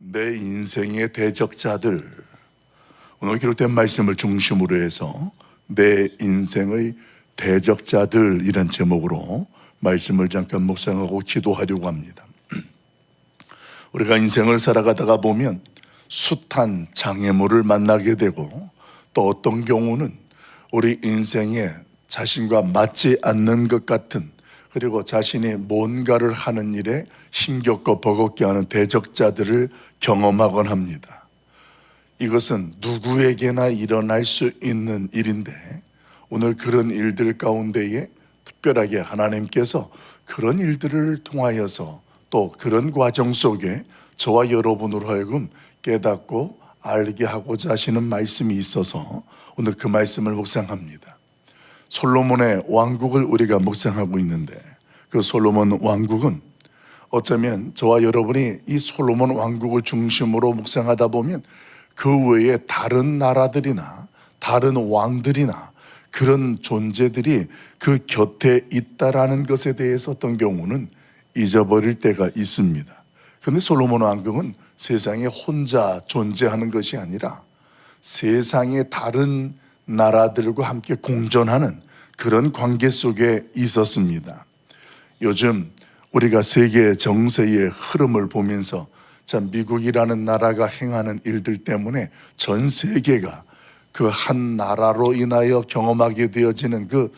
내 인생의 대적자들, 오늘 기록된 말씀을 중심으로 해서 내 인생의 대적자들 이런 제목으로 말씀을 잠깐 묵상하고 기도하려고 합니다. 우리가 인생을 살아가다가 보면 숱한 장애물을 만나게 되고, 또 어떤 경우는 우리 인생에 자신과 맞지 않는 것 같은, 그리고 자신이 뭔가를 하는 일에 힘겹고 버겁게 하는 대적자들을 경험하곤 합니다. 이것은 누구에게나 일어날 수 있는 일인데, 오늘 그런 일들 가운데에 특별하게 하나님께서 그런 일들을 통하여서 또 그런 과정 속에 저와 여러분으로 하여금 깨닫고 알게 하고자 하시는 말씀이 있어서 오늘 그 말씀을 묵상합니다. 솔로몬의 왕국을 우리가 묵상하고 있는데, 그 솔로몬 왕국은 어쩌면 저와 여러분이 이 솔로몬 왕국을 중심으로 묵상하다 보면 그 외에 다른 나라들이나 다른 왕들이나 그런 존재들이 그 곁에 있다라는 것에 대해서 어떤 경우는 잊어버릴 때가 있습니다. 그런데 솔로몬 왕국은 세상에 혼자 존재하는 것이 아니라 세상의 다른 나라들과 함께 공존하는 그런 관계 속에 있었습니다. 요즘 우리가 세계 정세의 흐름을 보면서 참 미국이라는 나라가 행하는 일들 때문에 전 세계가 그 한 나라로 인하여 경험하게 되어지는 그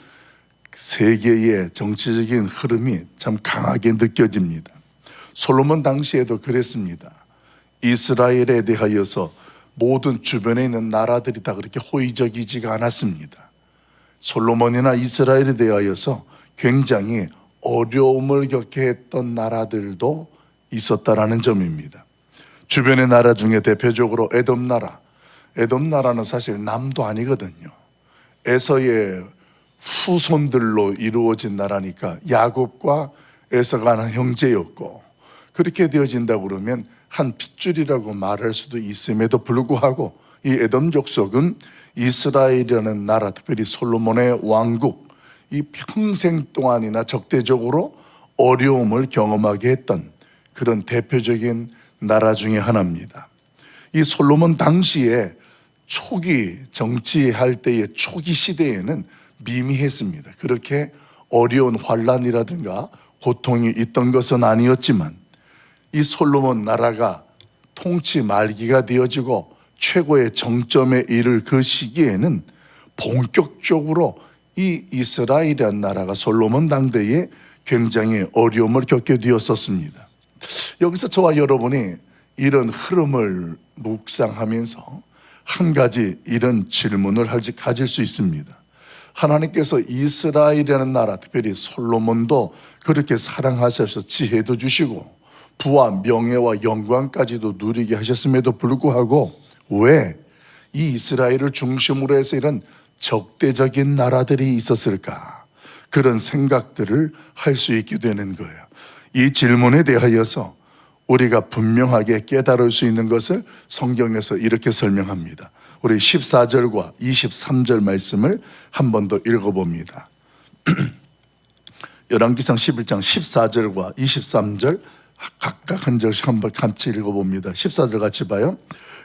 세계의 정치적인 흐름이 참 강하게 느껴집니다. 솔로몬 당시에도 그랬습니다. 이스라엘에 대하여서 모든 주변에 있는 나라들이 다 그렇게 호의적이지가 않았습니다. 솔로몬이나 이스라엘에 대하여서 굉장히 어려움을 겪게 했던 나라들도 있었다라는 점입니다. 주변의 나라 중에 대표적으로 에돔 나라. 에돔 나라는 사실 남도 아니거든요. 에서의 후손들로 이루어진 나라니까 야곱과 에서가 한 형제였고, 그렇게 되어진다고 그러면 한 핏줄이라고 말할 수도 있음에도 불구하고 이 에돔 족속은 이스라엘이라는 나라, 특별히 솔로몬의 왕국, 이 평생 동안이나 적대적으로 어려움을 경험하게 했던 그런 대표적인 나라 중에 하나입니다. 이 솔로몬 당시에 초기 정치할 때의 초기 시대에는 미미했습니다. 그렇게 어려운 환란이라든가 고통이 있던 것은 아니었지만, 이 솔로몬 나라가 통치 말기가 되어지고 최고의 정점에 이를 그 시기에는 본격적으로 이 이스라엘이라는 나라가 솔로몬 당대에 굉장히 어려움을 겪게 되었었습니다. 여기서 저와 여러분이 이런 흐름을 묵상하면서 한 가지 이런 질문을 가질 수 있습니다. 하나님께서 이스라엘이라는 나라, 특별히 솔로몬도 그렇게 사랑하셔서 지혜도 주시고 부와 명예와 영광까지도 누리게 하셨음에도 불구하고 왜 이 이스라엘을 중심으로 해서 이런 적대적인 나라들이 있었을까? 그런 생각들을 할 수 있게 되는 거예요. 이 질문에 대하여서 우리가 분명하게 깨달을 수 있는 것을 성경에서 이렇게 설명합니다. 우리 14절과 23절 말씀을 한 번 더 읽어봅니다. 열왕기상 11장 14절과 23절 각각 한 절씩 한번 같이 읽어봅니다. 14절 같이 봐요.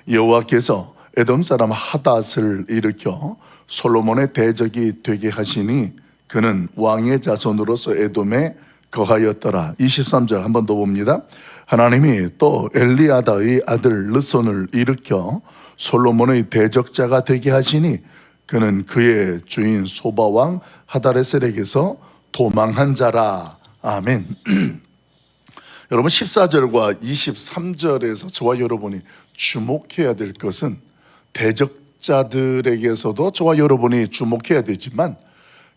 여호와께서 에돔 사람 하닷을 일으켜 솔로몬의 대적이 되게 하시니 그는 왕의 자손으로서 에돔에 거하였더라. 23절 한 번 더 봅니다. 하나님이 또 엘리아다의 아들 르손을 일으켜 솔로몬의 대적자가 되게 하시니 그는 그의 주인 소바왕 하다레셀에게서 도망한 자라. 아멘. 여러분 14절과 23절에서 저와 여러분이 주목해야 될 것은 대적자들에게서도 저와 여러분이 주목해야 되지만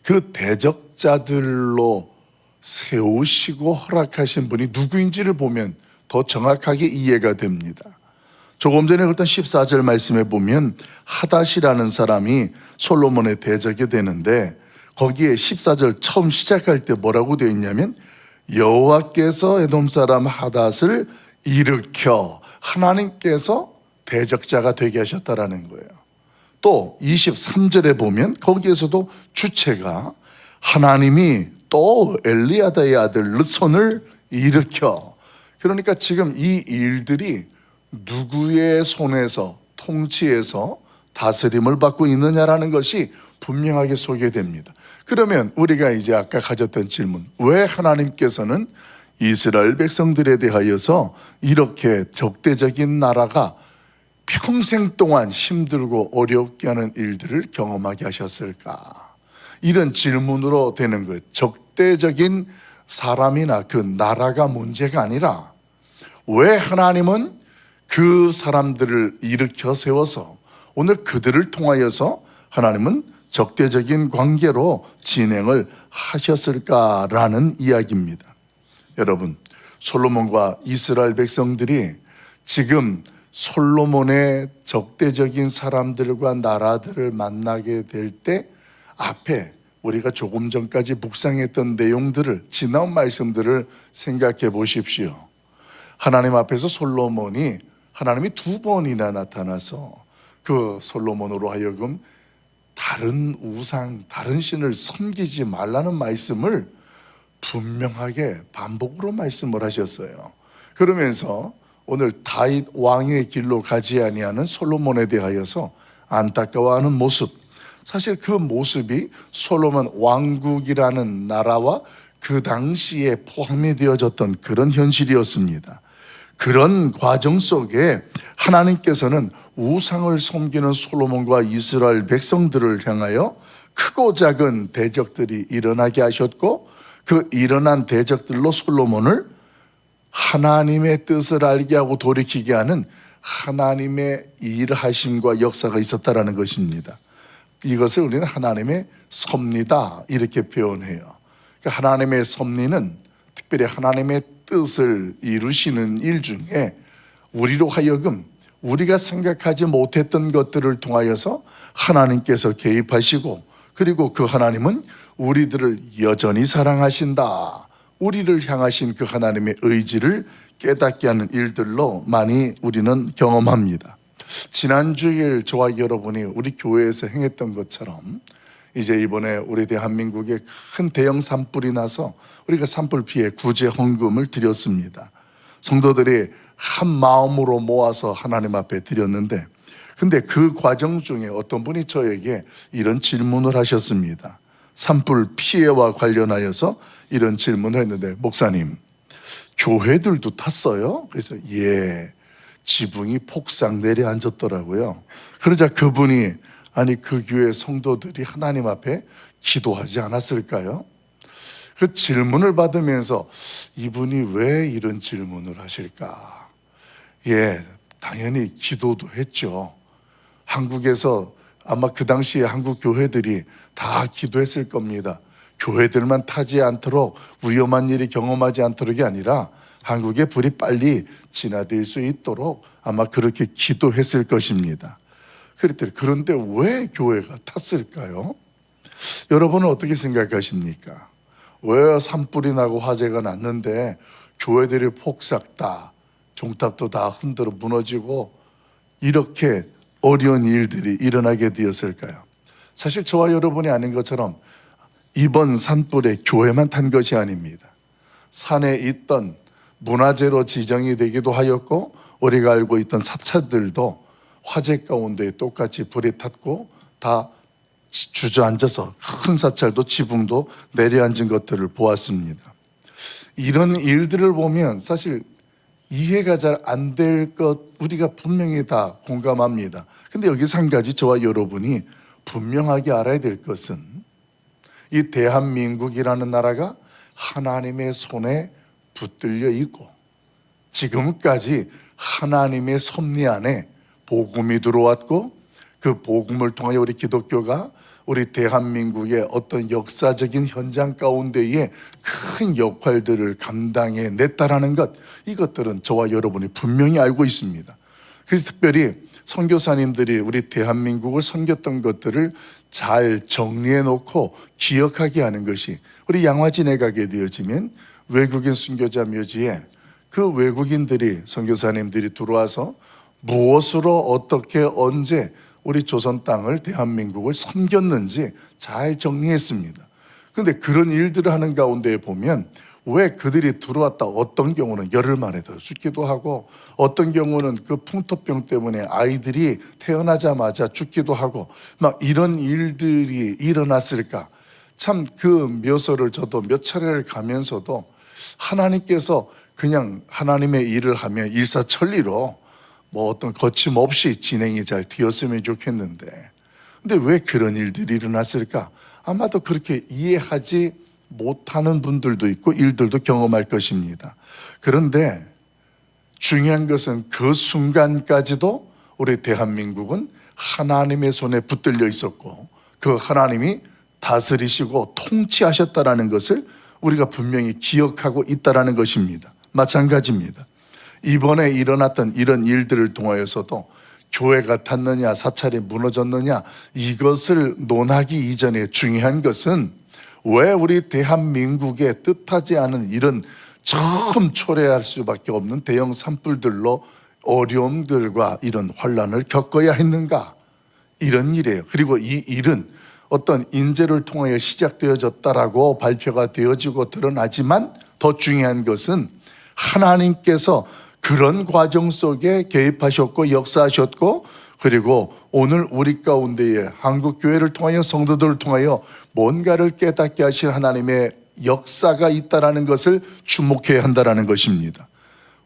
그 대적자들로 세우시고 허락하신 분이 누구인지를 보면 더 정확하게 이해가 됩니다. 조금 전에 읽었던 14절 말씀에 보면 하닷이라는 사람이 솔로몬의 대적이 되는데, 거기에 14절 처음 시작할 때 뭐라고 되어 있냐면 여호와께서 에돔 사람 하닷을 일으켜, 하나님께서 대적자가 되게 하셨다라는 거예요. 또 23절에 보면 거기에서도 주체가 하나님이 또 엘리아다의 아들 르손을 일으켜. 그러니까 지금 이 일들이 누구의 손에서 통치에서 다스림을 받고 있느냐라는 것이 분명하게 소개됩니다. 그러면 우리가 이제 아까 가졌던 질문, 왜 하나님께서는 이스라엘 백성들에 대하여서 이렇게 적대적인 나라가 평생 동안 힘들고 어렵게 하는 일들을 경험하게 하셨을까? 이런 질문으로 되는 거예요. 적대적인 사람이나 그 나라가 문제가 아니라 왜 하나님은 그 사람들을 일으켜 세워서 오늘 그들을 통하여서 하나님은 적대적인 관계로 진행을 하셨을까라는 이야기입니다. 여러분, 솔로몬과 이스라엘 백성들이 지금 솔로몬의 적대적인 사람들과 나라들을 만나게 될 때 앞에 우리가 조금 전까지 묵상했던 내용들을, 지나온 말씀들을 생각해 보십시오. 하나님 앞에서 솔로몬이, 하나님이 두 번이나 나타나서 그 솔로몬으로 하여금 다른 우상, 다른 신을 섬기지 말라는 말씀을 분명하게 반복으로 말씀을 하셨어요. 그러면서 오늘 다윗 왕의 길로 가지 아니하는 솔로몬에 대하여서 안타까워하는 모습, 사실 그 모습이 솔로몬 왕국이라는 나라와 그 당시에 포함이 되어졌던 그런 현실이었습니다. 그런 과정 속에 하나님께서는 우상을 섬기는 솔로몬과 이스라엘 백성들을 향하여 크고 작은 대적들이 일어나게 하셨고, 그 일어난 대적들로 솔로몬을 하나님의 뜻을 알게 하고 돌이키게 하는 하나님의 일하심과 역사가 있었다라는 것입니다. 이것을 우리는 하나님의 섭리다 이렇게 표현해요. 그러니까 하나님의 섭리는 특별히 하나님의 뜻을 이루시는 일 중에 우리로 하여금 우리가 생각하지 못했던 것들을 통하여서 하나님께서 개입하시고, 그리고 그 하나님은 우리들을 여전히 사랑하신다, 우리를 향하신 그 하나님의 의지를 깨닫게 하는 일들로 많이 우리는 경험합니다. 지난 주일 저와 여러분이 우리 교회에서 행했던 것처럼 이제 이번에 우리 대한민국에 큰 대형 산불이 나서 우리가 산불 피해 구제 헌금을 드렸습니다. 성도들이 한 마음으로 모아서 하나님 앞에 드렸는데, 근데 그 과정 중에 어떤 분이 저에게 이런 질문을 하셨습니다. 산불 피해와 관련하여서 이런 질문을 했는데, 목사님, 교회들도 탔어요? 그래서 예, 지붕이 폭삭 내려앉았더라고요. 그러자 그분이, 아니 그 교회 성도들이 하나님 앞에 기도하지 않았을까요? 그 질문을 받으면서 이분이 왜 이런 질문을 하실까? 예, 당연히 기도도 했죠. 한국에서 아마 그 당시에 한국 교회들이 다 기도했을 겁니다. 교회들만 타지 않도록, 위험한 일이 경험하지 않도록이 아니라 한국의 불이 빨리 진화될 수 있도록 아마 그렇게 기도했을 것입니다. 그랬더니, 그런데 왜 교회가 탔을까요? 여러분은 어떻게 생각하십니까? 왜 산불이 나고 화재가 났는데 교회들이 폭삭 다, 종탑도 다 흔들어 무너지고 이렇게 어려운 일들이 일어나게 되었을까요? 사실 저와 여러분이 아는 것처럼 이번 산불에 교회만 탄 것이 아닙니다. 산에 있던 문화재로 지정이 되기도 하였고, 우리가 알고 있던 사찰들도 화재 가운데 똑같이 불이 탔고 다 주저앉아서 큰 사찰도 지붕도 내려앉은 것들을 보았습니다. 이런 일들을 보면 사실 이해가 잘 안 될 것 우리가 분명히 다 공감합니다. 근데 여기서 한 가지 저와 여러분이 분명하게 알아야 될 것은, 이 대한민국이라는 나라가 하나님의 손에 붙들려 있고 지금까지 하나님의 섭리 안에 복음이 들어왔고, 그 복음을 통하여 우리 기독교가 우리 대한민국의 어떤 역사적인 현장 가운데에 큰 역할들을 감당해 냈다라는 것, 이것들은 저와 여러분이 분명히 알고 있습니다. 그래서 특별히 선교사님들이 우리 대한민국을 섬겼던 것들을 잘 정리해 놓고 기억하게 하는 것이, 우리 양화진에 가게 되어지면 외국인 순교자 묘지에 그 외국인들이, 선교사님들이 들어와서 무엇으로 어떻게 언제 우리 조선 땅을, 대한민국을 섬겼는지 잘 정리했습니다. 그런데 그런 일들을 하는 가운데 보면 왜 그들이 들어왔다 어떤 경우는 열흘 만에 더 죽기도 하고 어떤 경우는 그 풍토병 때문에 아이들이 태어나자마자 죽기도 하고 막 이런 일들이 일어났을까. 참 그 묘소를 저도 몇 차례를 가면서도 하나님께서 그냥 하나님의 일을 하면 일사천리로 뭐 어떤 거침없이 진행이 잘 되었으면 좋겠는데 근데 왜 그런 일들이 일어났을까? 아마도 그렇게 이해하지 못하는 분들도 있고 일들도 경험할 것입니다. 그런데 중요한 것은 그 순간까지도 우리 대한민국은 하나님의 손에 붙들려 있었고 그 하나님이 다스리시고 통치하셨다라는 것을 우리가 분명히 기억하고 있다라는 것입니다. 마찬가지입니다. 이번에 일어났던 이런 일들을 통하여서도 교회가 탔느냐 사찰이 무너졌느냐 이것을 논하기 이전에 중요한 것은 왜 우리 대한민국의 뜻하지 않은 이런 처음 초래할 수밖에 없는 대형 산불들로 어려움들과 이런 환란을 겪어야 했는가 이런 일이에요. 그리고 이 일은 어떤 인재를 통하여 시작되어졌다라고 발표가 되어지고 드러나지만 더 중요한 것은 하나님께서 그런 과정 속에 개입하셨고 역사하셨고 그리고 오늘 우리 가운데에 한국교회를 통하여 성도들을 통하여 뭔가를 깨닫게 하실 하나님의 역사가 있다는 것을 주목해야 한다는 것입니다.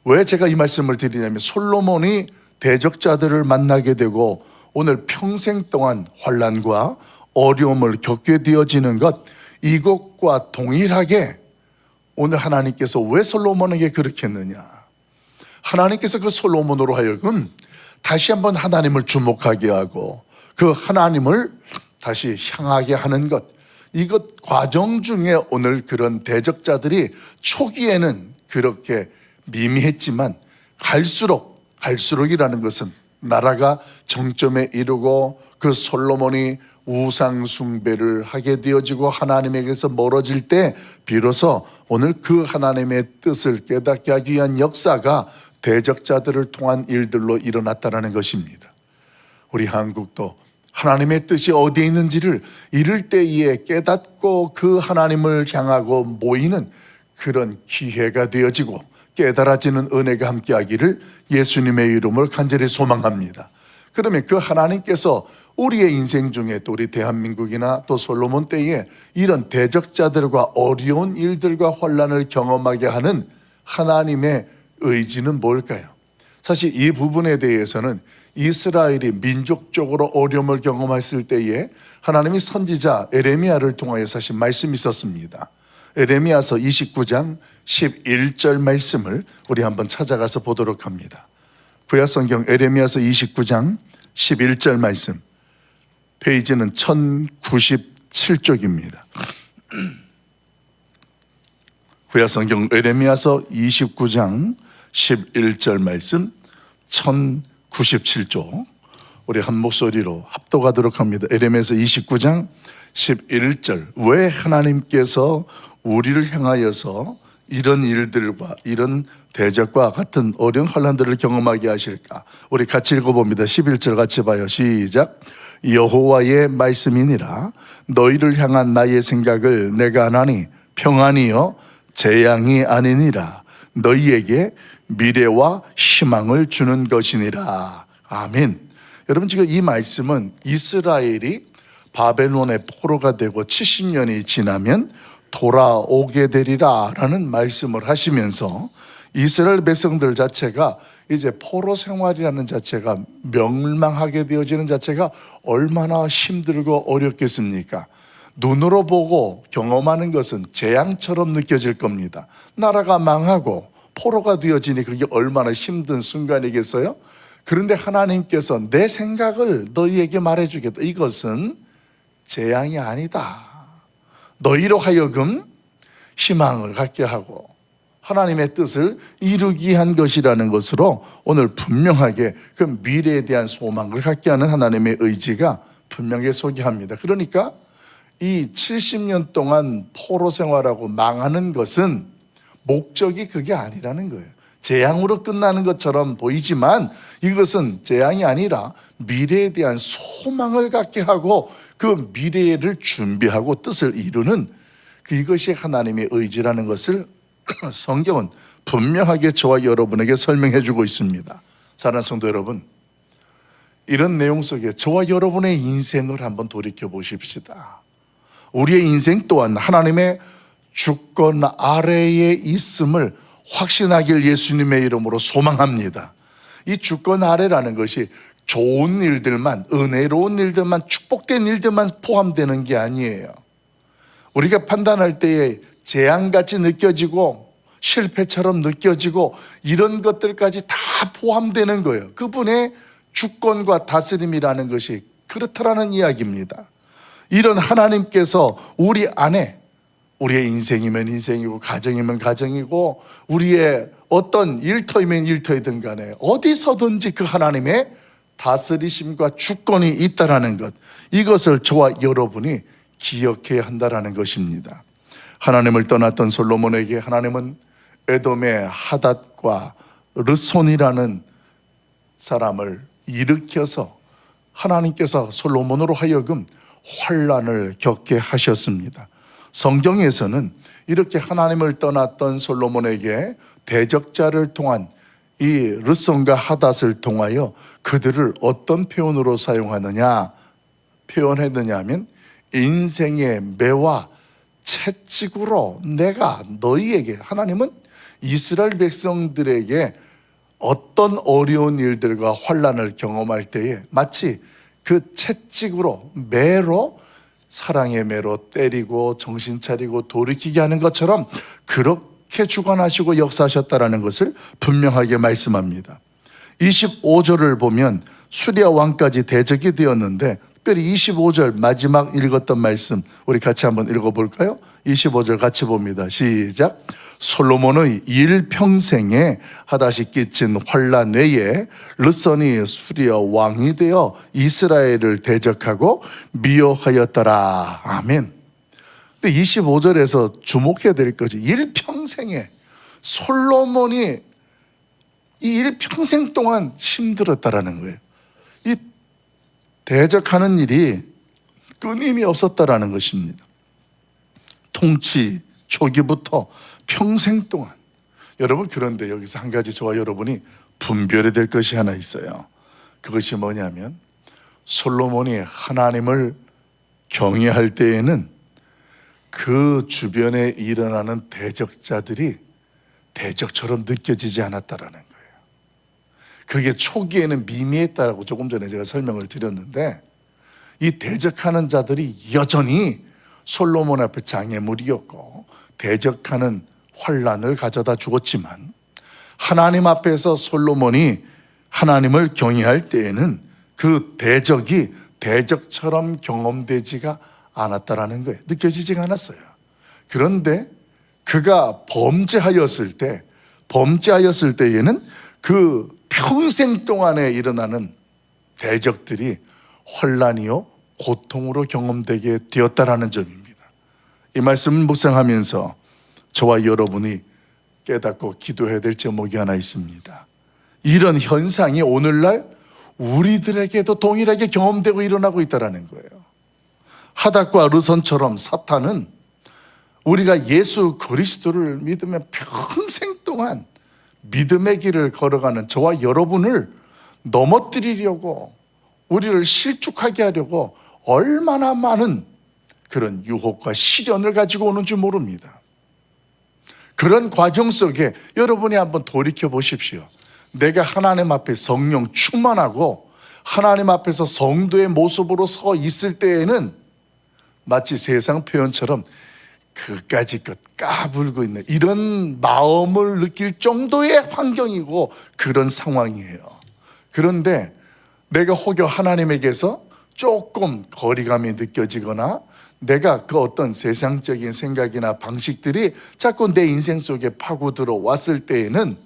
왜 제가 이 말씀을 드리냐면 솔로몬이 대적자들을 만나게 되고 오늘 평생 동안 환난과 어려움을 겪게 되어지는 것 이것과 동일하게 오늘 하나님께서 왜 솔로몬에게 그렇게 했느냐. 하나님께서 그 솔로몬으로 하여금 다시 한번 하나님을 주목하게 하고 그 하나님을 다시 향하게 하는 것 이것 과정 중에 오늘 그런 대적자들이 초기에는 그렇게 미미했지만 갈수록이라는 것은 나라가 정점에 이르고 그 솔로몬이 우상 숭배를 하게 되어지고 하나님에게서 멀어질 때 비로소 오늘 그 하나님의 뜻을 깨닫게 하기 위한 역사가 대적자들을 통한 일들로 일어났다는 것입니다. 우리 한국도 하나님의 뜻이 어디에 있는지를 이를 때에 깨닫고 그 하나님을 향하고 모이는 그런 기회가 되어지고 깨달아지는 은혜가 함께하기를 예수님의 이름으로 간절히 소망합니다. 그러면 그 하나님께서 우리의 인생 중에 또 우리 대한민국이나 또 솔로몬 때에 이런 대적자들과 어려운 일들과 환란을 경험하게 하는 하나님의 의지는 뭘까요? 사실 이 부분에 대해서는 이스라엘이 민족적으로 어려움을 경험했을 때에 하나님이 선지자 에레미야를 통하여 사실 말씀이 있었습니다. 에레미야서 29장 11절 말씀을 우리 한번 찾아가서 보도록 합니다. 구약성경 에레미야서 29장 11절 말씀, 페이지는 1097쪽입니다. 구약성경 에레미야서 29장 11절 말씀 1097쪽 우리 한 목소리로 합독하도록 합니다. 에레미야서 29장 11절 왜 하나님께서 우리를 향하여서 이런 일들과 이런 대적과 같은 어려운 환난들을 경험하게 하실까? 우리 같이 읽어봅니다. 11절 같이 봐요. 시작. 여호와의 말씀이니라 너희를 향한 나의 생각을 내가 하나니 평안이요 재앙이 아니니라 너희에게 미래와 희망을 주는 것이니라. 아멘. 여러분 지금 이 말씀은 이스라엘이 바벨론의 포로가 되고 70년이 지나면 돌아오게 되리라 라는 말씀을 하시면서 이스라엘 백성들 자체가 이제 포로 생활이라는 자체가 멸망하게 되어지는 자체가 얼마나 힘들고 어렵겠습니까? 눈으로 보고 경험하는 것은 재앙처럼 느껴질 겁니다. 나라가 망하고 포로가 되어지니 그게 얼마나 힘든 순간이겠어요? 그런데 하나님께서 내 생각을 너희에게 말해주겠다. 이것은 재앙이 아니다. 너희로 하여금 희망을 갖게 하고 하나님의 뜻을 이루기 위한 것이라는 것으로 오늘 분명하게 그 미래에 대한 소망을 갖게 하는 하나님의 의지가 분명히 소개합니다. 그러니까 이 70년 동안 포로 생활하고 망하는 것은 목적이 그게 아니라는 거예요. 재앙으로 끝나는 것처럼 보이지만 이것은 재앙이 아니라 미래에 대한 소망을 갖게 하고 그 미래를 준비하고 뜻을 이루는 이것이 하나님의 의지라는 것을 성경은 분명하게 저와 여러분에게 설명해 주고 있습니다. 사랑하는 성도 여러분, 이런 내용 속에 저와 여러분의 인생을 한번 돌이켜 보십시다. 우리의 인생 또한 하나님의 주권 아래에 있음을 확신하길 예수님의 이름으로 소망합니다. 이 주권 아래라는 것이 좋은 일들만, 은혜로운 일들만, 축복된 일들만 포함되는 게 아니에요. 우리가 판단할 때에 재앙같이 느껴지고 실패처럼 느껴지고 이런 것들까지 다 포함되는 거예요. 그분의 주권과 다스림이라는 것이 그렇다라는 이야기입니다. 이런 하나님께서 우리 안에, 우리의 인생이면 인생이고 가정이면 가정이고 우리의 어떤 일터이면 일터이든 간에 어디서든지 그 하나님의 다스리심과 주권이 있다라는 것, 이것을 저와 여러분이 기억해야 한다라는 것입니다. 하나님을 떠났던 솔로몬에게 하나님은 에돔의 하닷과 르손이라는 사람을 일으켜서 하나님께서 솔로몬으로 하여금 환난을 겪게 하셨습니다. 성경에서는 이렇게 하나님을 떠났던 솔로몬에게 대적자를 통한 이 르손과 하닷을 통하여 그들을 어떤 표현으로 표현했느냐 하면 인생의 매와 채찍으로 내가 너희에게, 하나님은 이스라엘 백성들에게 어떤 어려운 일들과 환난을 경험할 때에 마치 그 채찍으로, 매로, 사랑의 매로 때리고 정신 차리고 돌이키게 하는 것처럼 그렇게 주관하시고 역사하셨다는 것을 분명하게 말씀합니다. 25절을 보면 수리아 왕까지 대적이 되었는데, 특별히 25절 마지막 읽었던 말씀 우리 같이 한번 읽어볼까요? 25절 같이 봅니다. 시작. 솔로몬의 일평생에 하닷이 끼친 환난 외에 르손이 수리아 왕이 되어 이스라엘을 대적하고 미워하였더라. 아멘. 근데 25절에서 주목해야 될 것이 일평생에 솔로몬이 이 일평생 동안 힘들었다라는 거예요. 이 대적하는 일이 끊임이 없었다라는 것입니다. 통치 초기부터 평생 동안. 여러분, 그런데 여기서 한 가지 저와 여러분이 분별해야 될 것이 하나 있어요. 그것이 뭐냐면 솔로몬이 하나님을 경외할 때에는 그 주변에 일어나는 대적자들이 대적처럼 느껴지지 않았다라는 거예요. 그게 초기에는 미미했다라고 조금 전에 제가 설명을 드렸는데, 이 대적하는 자들이 여전히 솔로몬 앞에 장애물이었고 대적하는 환난을 가져다 주었지만, 하나님 앞에서 솔로몬이 하나님을 경외할 때에는 그 대적이 대적처럼 경험되지가 않았다라는 거예요. 느껴지지가 않았어요. 그런데 그가 범죄하였을 때에는 그 평생 동안에 일어나는 대적들이 환난이요 고통으로 경험되게 되었다라는 점입니다. 이 말씀을 묵상하면서 저와 여러분이 깨닫고 기도해야 될 제목이 하나 있습니다. 이런 현상이 오늘날 우리들에게도 동일하게 경험되고 일어나고 있다는 거예요. 하닷과 르손처럼 사탄은 우리가 예수 그리스도를 믿으면 평생 동안 믿음의 길을 걸어가는 저와 여러분을 넘어뜨리려고, 우리를 실족하게 하려고 얼마나 많은 그런 유혹과 시련을 가지고 오는지 모릅니다. 그런 과정 속에 여러분이 한번 돌이켜 보십시오. 내가 하나님 앞에 성령 충만하고 하나님 앞에서 성도의 모습으로 서 있을 때에는 마치 세상 표현처럼 그까짓 것 까불고 있는 이런 마음을 느낄 정도의 환경이고 그런 상황이에요. 그런데 내가 혹여 하나님에게서 조금 거리감이 느껴지거나 내가 그 어떤 세상적인 생각이나 방식들이 자꾸 내 인생 속에 파고들어 왔을 때에는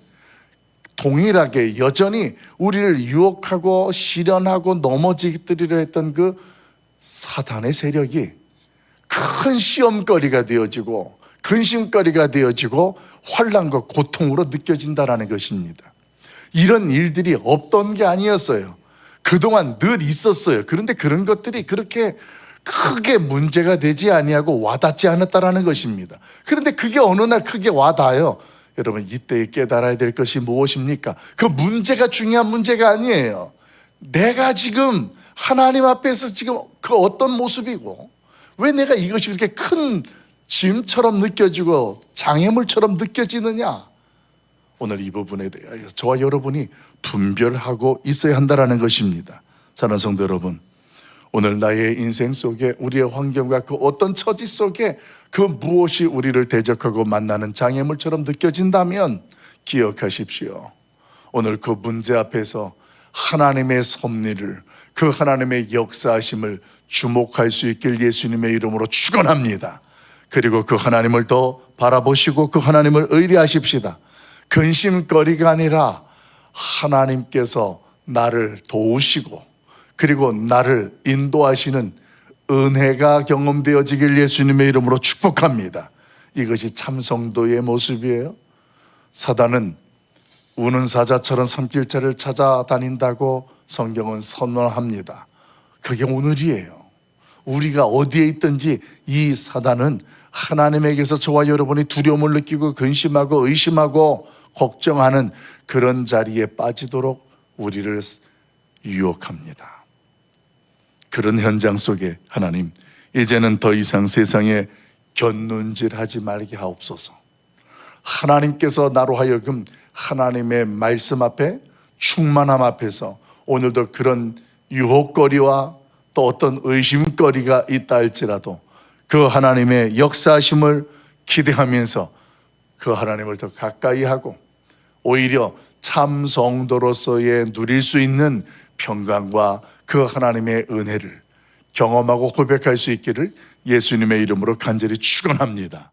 동일하게 여전히 우리를 유혹하고 시련하고 넘어지기려 했던 그 사단의 세력이 큰 시험거리가 되어지고 근심거리가 되어지고 환난과 고통으로 느껴진다는 것입니다. 이런 일들이 없던 게 아니었어요. 그동안 늘 있었어요. 그런데 그런 것들이 그렇게 크게 문제가 되지 아니하고 와닿지 않았다라는 것입니다. 그런데 그게 어느 날 크게 와닿아요. 여러분, 이때 깨달아야 될 것이 무엇입니까? 그 문제가 중요한 문제가 아니에요. 내가 지금 하나님 앞에서 지금 그 어떤 모습이고, 왜 내가 이것이 그렇게 큰 짐처럼 느껴지고 장애물처럼 느껴지느냐? 오늘 이 부분에 대하여 저와 여러분이 분별하고 있어야 한다는 것입니다. 사랑하는 성도 여러분, 오늘 나의 인생 속에, 우리의 환경과 그 어떤 처지 속에 그 무엇이 우리를 대적하고 만나는 장애물처럼 느껴진다면 기억하십시오. 오늘 그 문제 앞에서 하나님의 섭리를, 그 하나님의 역사하심을 주목할 수 있길 예수님의 이름으로 축원합니다. 그리고 그 하나님을 더 바라보시고 그 하나님을 의뢰하십시다. 근심거리가 아니라 하나님께서 나를 도우시고 그리고 나를 인도하시는 은혜가 경험되어지길 예수님의 이름으로 축복합니다. 이것이 참 성도의 모습이에요. 사단은 우는 사자처럼 산길자를 찾아다닌다고 성경은 선언합니다. 그게 오늘이에요. 우리가 어디에 있든지 이 사단은 하나님에게서 저와 여러분이 두려움을 느끼고 근심하고 의심하고 걱정하는 그런 자리에 빠지도록 우리를 유혹합니다. 그런 현장 속에 하나님, 이제는 더 이상 세상에 곁눈질하지 말게 하옵소서. 하나님께서 나로 하여금 하나님의 말씀 앞에, 충만함 앞에서 오늘도 그런 유혹거리와 또 어떤 의심거리가 있다 할지라도 그 하나님의 역사하심을 기대하면서 그 하나님을 더 가까이 하고 오히려 참 성도로서의 누릴 수 있는 평강과 그 하나님의 은혜를 경험하고 고백할 수 있기를 예수님의 이름으로 간절히 축원합니다.